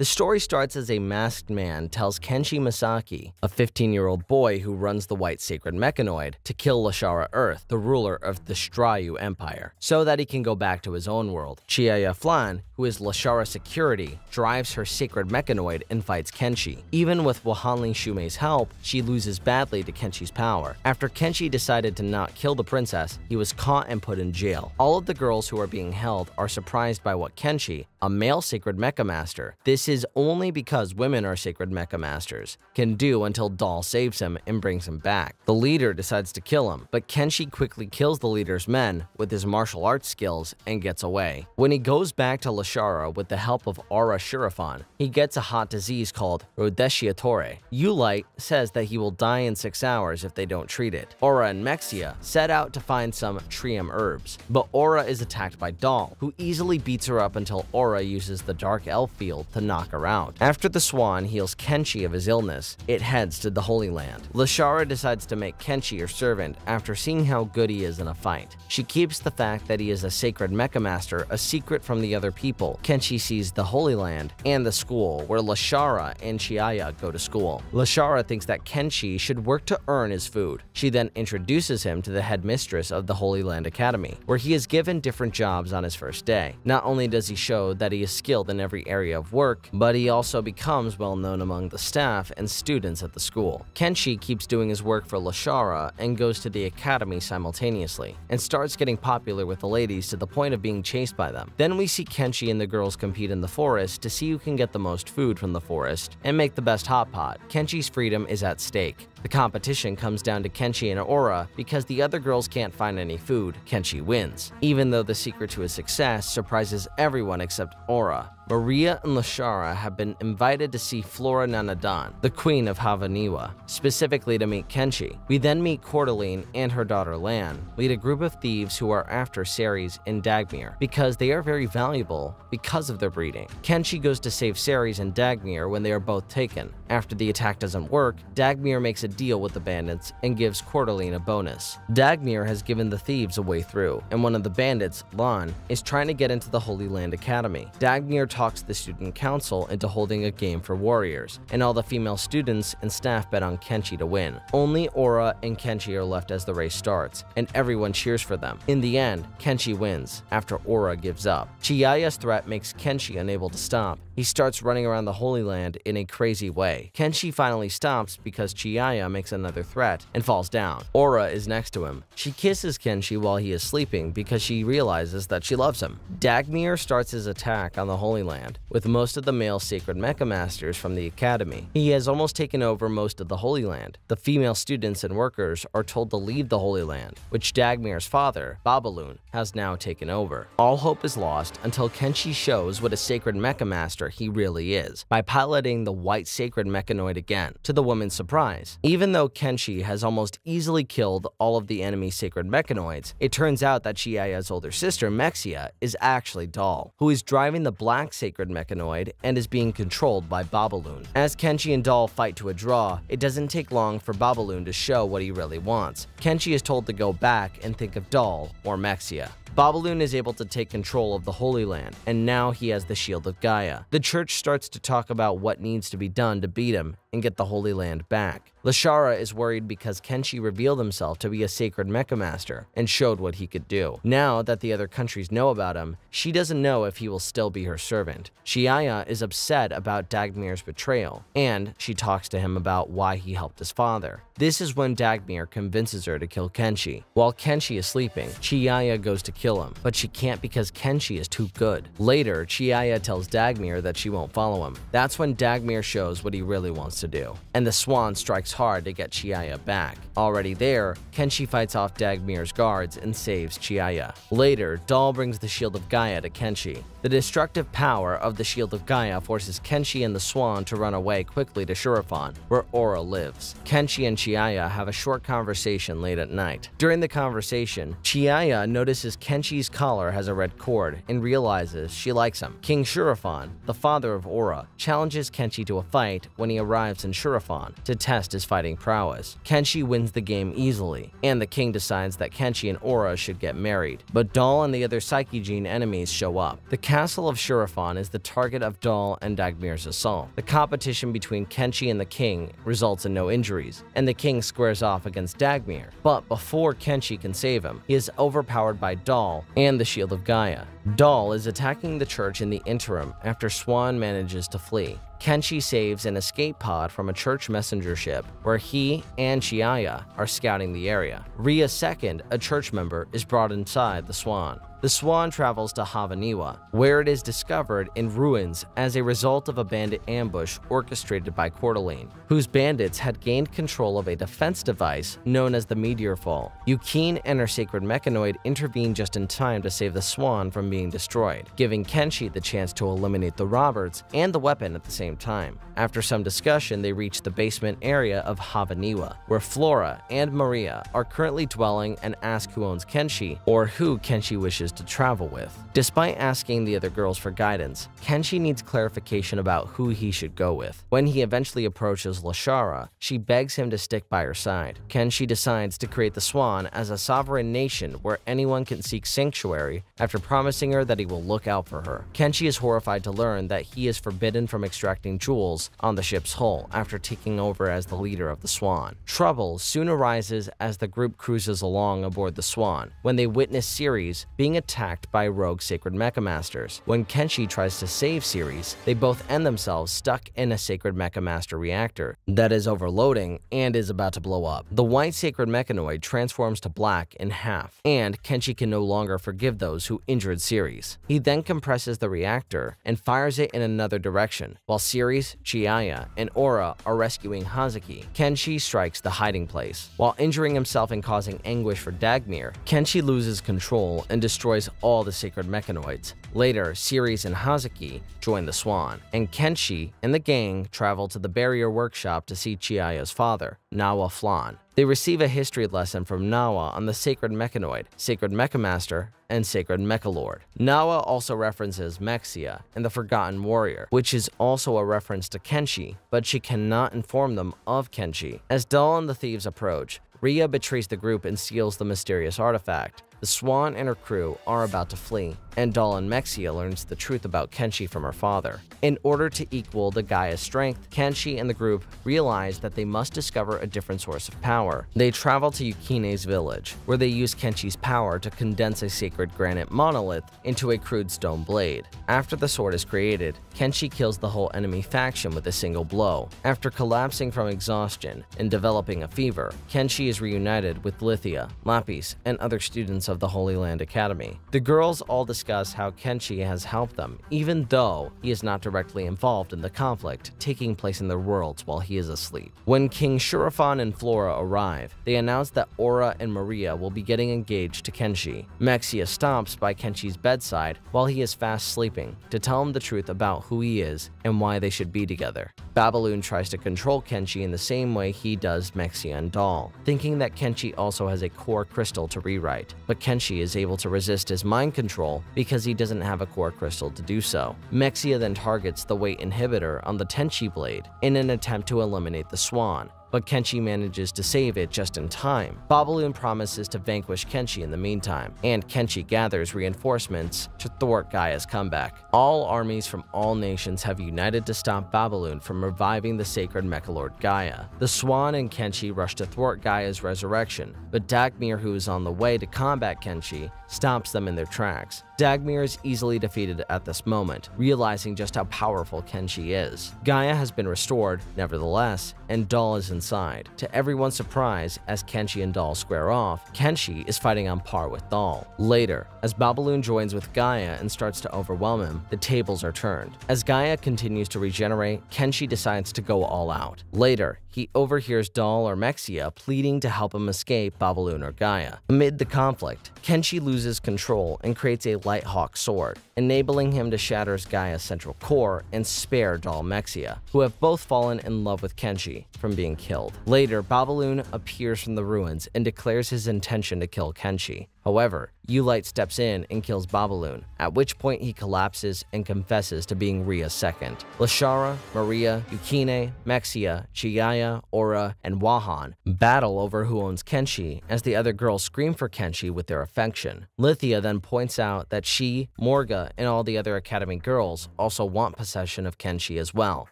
The story starts as a masked man tells Kenshi Masaki, a 15-year-old boy who runs the White Sacred Mechanoid, to kill Lashara Earth, the ruler of the Stryu Empire, so that he can go back to his own world. Chiaya Flan, who is Lashara security, drives her sacred mechanoid and fights Kenshi. Even with Wahanli Shumei's help, she loses badly to Kenshi's power. After Kenshi decided to not kill the princess, he was caught and put in jail. All of the girls who are being held are surprised by what Kenshi, a male sacred mecha master, this is only because women are sacred mecha masters, can do until Doll saves him and brings him back. The leader decides to kill him, but Kenshi quickly kills the leader's men with his martial arts skills and gets away. When he goes back to Lashara with the help of Aura Shurifan, he gets a hot disease called Rodesciatore. Ulite says that he will die in 6 hours if they don't treat it. Aura and Mexia set out to find some Trium herbs, but Aura is attacked by Doll, who easily beats her up until Aura uses the Dark Elf field to knock her out. After the swan heals Kenshi of his illness, it heads to the Holy Land. Lashara decides to make Kenshi her servant after seeing how good he is in a fight. She keeps the fact that he is a sacred mecha master a secret from the other people. Kenshi sees the Holy Land and the school where Lashara and Chiaya go to school. Lashara thinks that Kenshi should work to earn his food. She then introduces him to the headmistress of the Holy Land Academy, where he is given different jobs on his first day. Not only does he show that he is skilled in every area of work, but he also becomes well known among the staff and students at the school. Kenshi keeps doing his work for Lashara and goes to the academy simultaneously, and starts getting popular with the ladies to the point of being chased by them. Then we see Kenshi and the girls compete in the forest to see who can get the most food from the forest and make the best hot pot. Kenshi's freedom is at stake. The competition comes down to Kenshi and Aura because the other girls can't find any food. Kenshi wins, even though the secret to his success surprises everyone except Aura. Maria and Lashara have been invited to see Flora Nanadan, the queen of Havaniwa, specifically to meet Kenshi. We then meet Cordeline and her daughter Lan lead a group of thieves who are after Ceres and Dagmir because they are very valuable because of their breeding. Kenshi goes to save Ceres and Dagmir when they are both taken. After the attack doesn't work, Dagmir makes a deal with the bandits and gives Cordeline a bonus. Dagmir has given the thieves a way through, and one of the bandits, Lan, is trying to get into the Holy Land Academy. Dagmir talks the student council into holding a game for warriors, and all the female students and staff bet on Kenshi to win. Only Aura and Kenshi are left as the race starts, and everyone cheers for them. In the end, Kenshi wins, after Aura gives up. Chiaya's threat makes Kenshi unable to stop. He starts running around the Holy Land in a crazy way. Kenshi finally stops because Chiaya makes another threat and falls down. Aura is next to him. She kisses Kenshi while he is sleeping because she realizes that she loves him. Dagmir starts his attack on the Holy Land with most of the male sacred mecha masters from the academy. He has almost taken over most of the Holy Land. The female students and workers are told to leave the Holy Land, which Dagmir's father, Babaloon, has now taken over. All hope is lost until Kenshi shows what a sacred mecha master he really is by piloting the white sacred mechanoid again, to the woman's surprise. Even though Kenshi has almost easily killed all of the enemy sacred mechanoids, it turns out that Chiaya's older sister, Mexia, is actually Doll, who is driving the black sacred mechanoid and is being controlled by Babaloon. As Kenshi and Doll fight to a draw, it doesn't take long for Babaloon to show what he really wants. Kenshi is told to go back and think of Doll or Mexia. Babaloon is able to take control of the Holy Land, and now he has the Shield of Gaia. The church starts to talk about what needs to be done to beat him and get the Holy Land back. Lashara is worried because Kenshi revealed himself to be a sacred mecha master and showed what he could do. Now that the other countries know about him, she doesn't know if he will still be her servant. Chiaya is upset about Dagmir's betrayal, and she talks to him about why he helped his father. This is when Dagmir convinces her to kill Kenshi. While Kenshi is sleeping, Chiaya goes to kill him, but she can't because Kenshi is too good. Later, Chiaya tells Dagmir that she won't follow him. That's when Dagmir shows what he really wants to do, and the swan strikes hard to get Chiaya back. Already there, Kenshi fights off Dagmir's guards and saves Chiaya. Later, Doll brings the Shield of Gaia to Kenshi. The destructive power of the Shield of Gaia forces Kenshi and the swan to run away quickly to Shurifan, where Aura lives. Kenshi and Chiaya have a short conversation late at night. During the conversation, Chiaya notices Kenshi's collar has a red cord and realizes she likes him. King Shurafan, the father of Aura, challenges Kenshi to a fight when he arrives in Shurafan to test his fighting prowess. Kenshi wins the game easily, and the king decides that Kenshi and Aura should get married. But Dahl and the other Psyche Gene enemies show up. The castle of Shurafan is the target of Dahl and Dagmir's assault. The competition between Kenshi and the king results in no injuries, and the king squares off against Dagmir. But before Kenshi can save him, he is overpowered by Dahl and the Shield of Gaia. Dahl is attacking the church in the interim after Swan manages to flee. Kenshi saves an escape pod from a church messenger ship where he and Chiaya are scouting the area. Ria II, a church member, is brought inside the Swan. The Swan travels to Havaniwa, where it is discovered in ruins as a result of a bandit ambush orchestrated by Courtaline, whose bandits had gained control of a defense device known as the Meteor Fall. Yukine and her sacred mechanoid intervene just in time to save the Swan from being destroyed, giving Kenshi the chance to eliminate the Roberts and the weapon at the same time. After some discussion, they reach the basement area of Havaniwa, where Flora and Maria are currently dwelling, and ask who owns Kenshi or who Kenshi wishes to travel with. Despite asking the other girls for guidance, Kenshi needs clarification about who he should go with. When he eventually approaches Lashara, she begs him to stick by her side. Kenshi decides to create the Swan as a sovereign nation where anyone can seek sanctuary after promising her that he will look out for her. Kenshi is horrified to learn that he is forbidden from extracting jewels on the ship's hull after taking over as the leader of the Swan. Trouble soon arises as the group cruises along aboard the Swan when they witness Ceres being attacked by rogue sacred mecha masters. When Kenshi tries to save Ceres, they both end themselves stuck in a sacred mecha master reactor that is overloading and is about to blow up. The white sacred mechanoid transforms to black in half, and Kenshi can no longer forgive those who injured Ceres. He then compresses the reactor and fires it in another direction, while Ceres, Chiaya, and Aura are rescuing Hazuki. Kenshi strikes the hiding place. While injuring himself and causing anguish for Dagmir, Kenshi loses control and destroys all the sacred mechanoids. Later, Ceres and Hazuki join the Swan, and Kenshi and the gang travel to the barrier workshop to see Chiaya's father, Nawa Flan. They receive a history lesson from Nawa on the Sacred Mechanoid, Sacred Mechamaster, and Sacred Mechalord. Nawa also references Mexia and the Forgotten Warrior, which is also a reference to Kenshi, but she cannot inform them of Kenshi. As Dahl and the thieves approach, Ria betrays the group and steals the mysterious artifact. The Swan and her crew are about to flee, and Dahl and Mexia learns the truth about Kenshi from her father. In order to equal the Gaia's strength, Kenshi and the group realize that they must discover a different source of power. They travel to Yukine's village, where they use Kenshi's power to condense a sacred granite monolith into a crude stone blade. After the sword is created, Kenshi kills the whole enemy faction with a single blow. After collapsing from exhaustion and developing a fever, Kenshi is reunited with Lithia, Lapis, and other students of the Holy Land Academy. The girls all discuss how Kenshi has helped them, even though he is not directly involved in the conflict taking place in their worlds while he is asleep. When King Shurafan and Flora arrive, they announce that Aura and Maria will be getting engaged to Kenshi. Mexia stops by Kenshi's bedside while he is fast sleeping to tell him the truth about who he is and why they should be together. Babaloon tries to control Kenshi in the same way he does Mexia and Dahl, thinking that Kenshi also has a core crystal to rewrite, but Kenshi is able to resist his mind control because he doesn't have a core crystal to do so. Mexia then targets the weight inhibitor on the Tenchi blade in an attempt to eliminate the Swan, but Kenshi manages to save it just in time. Babaloon promises to vanquish Kenshi in the meantime, and Kenshi gathers reinforcements to thwart Gaia's comeback. All armies from all nations have united to stop Babaloon from reviving the sacred Mechalord Gaia. The Swan and Kenshi rush to thwart Gaia's resurrection, but Dagmir, who is on the way to combat Kenshi, stops them in their tracks. Dagmir is easily defeated at this moment, realizing just how powerful Kenshi is. Gaia has been restored, nevertheless, and Dahl is inside. To everyone's surprise, as Kenshi and Dahl square off, Kenshi is fighting on par with Dahl. Later, as Babaloon joins with Gaia and starts to overwhelm him, the tables are turned. As Gaia continues to regenerate, Kenshi decides to go all out. Later, he overhears Dahl or Mexia pleading to help him escape Babaloon or Gaia. Amid the conflict, Kenshi loses control and creates a Light Hawk sword, enabling him to shatter Gaia's central core and spare Dahl Mexia, who have both fallen in love with Kenshi, from being killed. Later, Babaloon appears from the ruins and declares his intention to kill Kenshi. However, Ulite steps in and kills Babaloon, at which point he collapses and confesses to being Ria's second. Lashara, Maria, Yukine, Mexia, Chiyaya, Aura, and Wahan battle over who owns Kenshi as the other girls scream for Kenshi with their affection. Lithia then points out that she, Morga, and all the other Academy girls also want possession of Kenshi as well,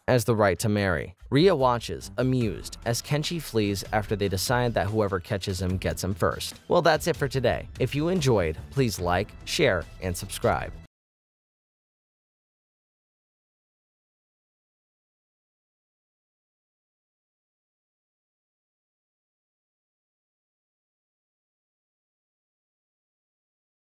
as the right to marry. Ria watches, amused, as Kenshi flees after they decide that whoever catches him gets him first. Well, that's it for today. If you enjoyed, please like, share, and subscribe.